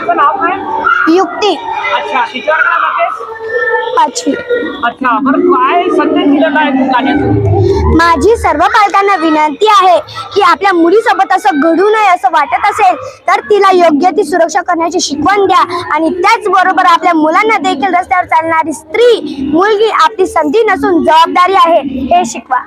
तुझं नाव काय? युक्ती अच्छा, किती वर्गाला जातेस? 5वी. अच्छा, बरं काय संदेश दिलेला आहे तू गाण्यातून? माझी सर्व पालकांना विनंती आहे की आपल्या मुलीसोबत असं घडू नये असं वाटत असेल तर तिला योग्य ती सुरक्षा करण्याची शिकवण द्या आणि त्याचबरोबर आपल्या मुलांना देखील रस्त्यावर चालणारी स्त्री मुलगी आपली संधी नसून जबाबदारी आहे हे शिकवा.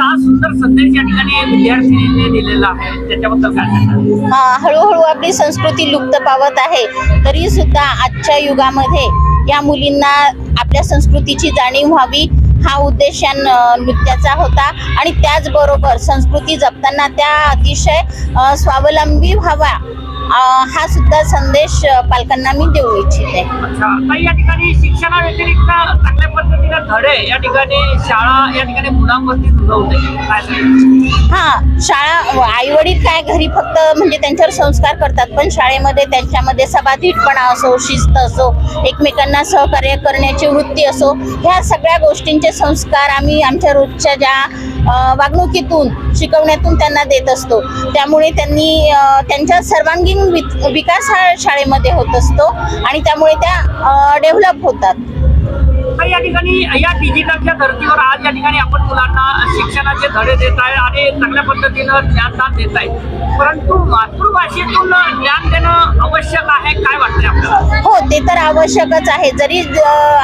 आज सुंदर संदेश या ठिकाणी विद्यार्थिनीने दिलेला आहे, त्याच्याबद्दल काय सांगणार? हळूहळू आपली संस्कृती लुप्त पावत आहे, तरी सुद्धा आजच्या युगामध्ये या मुलींना आपल्या संस्कृतीची जाणीव व्हावी हा उद्देश या नृत्याचा होता. आणि त्याचबरोबर संस्कृती जपताना त्या अतिशय स्वावलंबी व्हावा हा सुद्धा संदेश पालकांना मी देऊ इच्छिते. अच्छा, काही या ठिकाणी शिक्षणाव्यतिरिक्त चांगल्या पद्धतीने धडे या ठिकाणी शाळा या ठिकाणी मुलांवरती रुजवते, काय सांगणार? शाळा आई वडील काय घरी फक्त म्हणजे त्यांच्यावर संस्कार करतात, पण शाळेमध्ये त्यांच्यामध्ये सभाधीटपणा असो, शिस्त असो, एकमेकांना सहकार्य करण्याची वृत्ती असो, ह्या सगळ्या गोष्टींचे संस्कार आम्ही आमच्या रोजच्या ज्या वागणुकीतून शिकवण्यातून त्यांना देत असतो. त्यामुळे त्यांनी त्यांच्या सर्वांगीण विकास हा शाळेमध्ये होत असतो आणि त्यामुळे त्या डेव्हलप होतात. या ठिकाणी या डिजिटलच्या धर्तीवर आज या ठिकाणी आपण मुलांना शिक्षणाचे धडे देत आहे आणि चांगल्या पद्धतीनं ज्ञानदान देत आहे, परंतु मातृभाषेतून ज्ञान देणं आवश्यक आहे, काय वाटतंय आपल्याला? हो, ते तर आवश्यकच आहे. जरी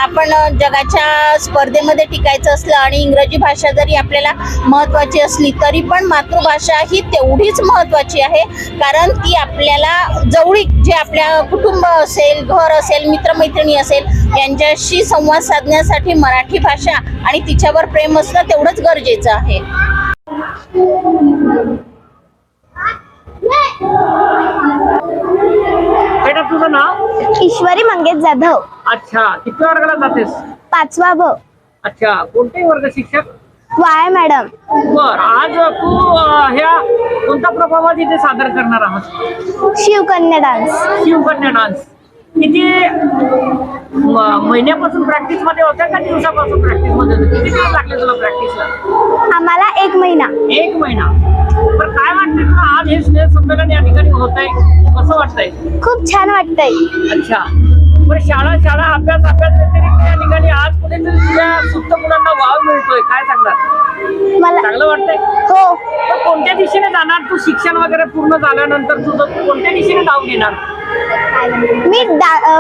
आपण जगाच्या स्पर्धेमध्ये टिकायचं असलं आणि इंग्रजी भाषा जरी आपल्याला महत्त्वाची असली तरी पण मातृभाषा ही तेवढीच महत्त्वाची आहे, कारण ती आपल्याला जवळीक जे आपल्या कुटुंब असेल, घर असेल, मित्रमैत्रिणी असेल यांच्याशी संवाद साधण्यासाठी मराठी भाषा आणि तिच्यावर प्रेम असणं तेवढंच गरजेचं आहे. बेटा तुझं नाव? ईश्वरी मंगेश जाधव. अच्छा, किती वर्गाला जातेस? 5वा ब. अच्छा, कोणते वर्ग शिक्षक? Y madam. बर, आज तू ह्या कोणत्या प्रभावात इथे सादर करणार आहात? शिवकन्या डान्स. शिवकन्या डान्स किती महिन्यापासून प्रॅक्टिस मध्ये होत्या का दिवसापासून प्रॅक्टिस मध्ये होत्या? किती दिवस लागले तुला प्रॅक्टिसला? आम्हाला 1 महिना. 1 महिना. पण काय वाटतंय तुला आज हे स्नेह संमेलन या ठिकाणी होत आहे, कसं वाटतंय? खूप छान वाटतंय. अच्छा, पण शाळा अभ्यास व्यतिरिक्त या ठिकाणी आज कुठेतरी तुझ्या सुप्त मुलांना वाव मिळतोय, काय सांगणार? मला चांगलं वाटतंय? हो. पण कोणत्या दिशेने जाणार तू? शिक्षण वगैरे पूर्ण झाल्यानंतर तुझं कोणत्या दिशेने धाव घेणार?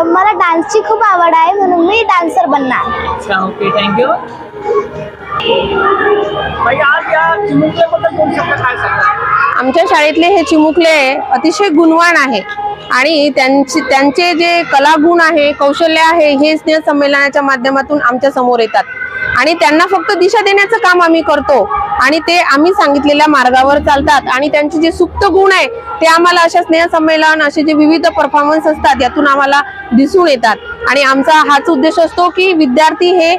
मला डान्सची खूप आवड आहे म्हणून मी डान्सर बनणार. अच्छा, ओके, थँक्यू. आज या चिमुकल्याबद्दल दोन शब्द काय सांगणार? आमच्या शाळेतले हे चिमुकले अतिशय गुणवान आहे आणि त्यांचे जे कलागुण आहे, कौशल्य आहे, हे स्नेह संमेलनाच्या माध्यमातून आमच्या समोर येतात आणि त्यांना फक्त दिशा देण्याचं काम आम्ही करतो आणि ते आम्ही सांगितलेल्या मार्गावर चालतात आणि त्यांचे जे सुप्त गुण आहे ते आम्हाला अशा स्नेह संमेलन, असे जे विविध परफॉर्मन्स असतात यातून आम्हाला दिसून येतात आणि आमचा हाच उद्देश असतो की विद्यार्थी हे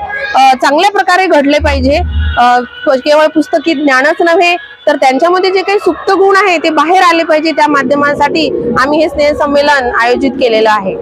चांगल्या प्रकारे घडले पाहिजे. केवळ पुस्तकी ज्ञानच नव्हे तर त्यांच्यामध्ये जे काही सुप्त गुण आहे ते बाहेर आले पाहिजे. त्या माध्यमांसाठी आम्ही हे स्नेह संमेलन आयोजित केलेलं आहे.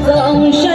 संशय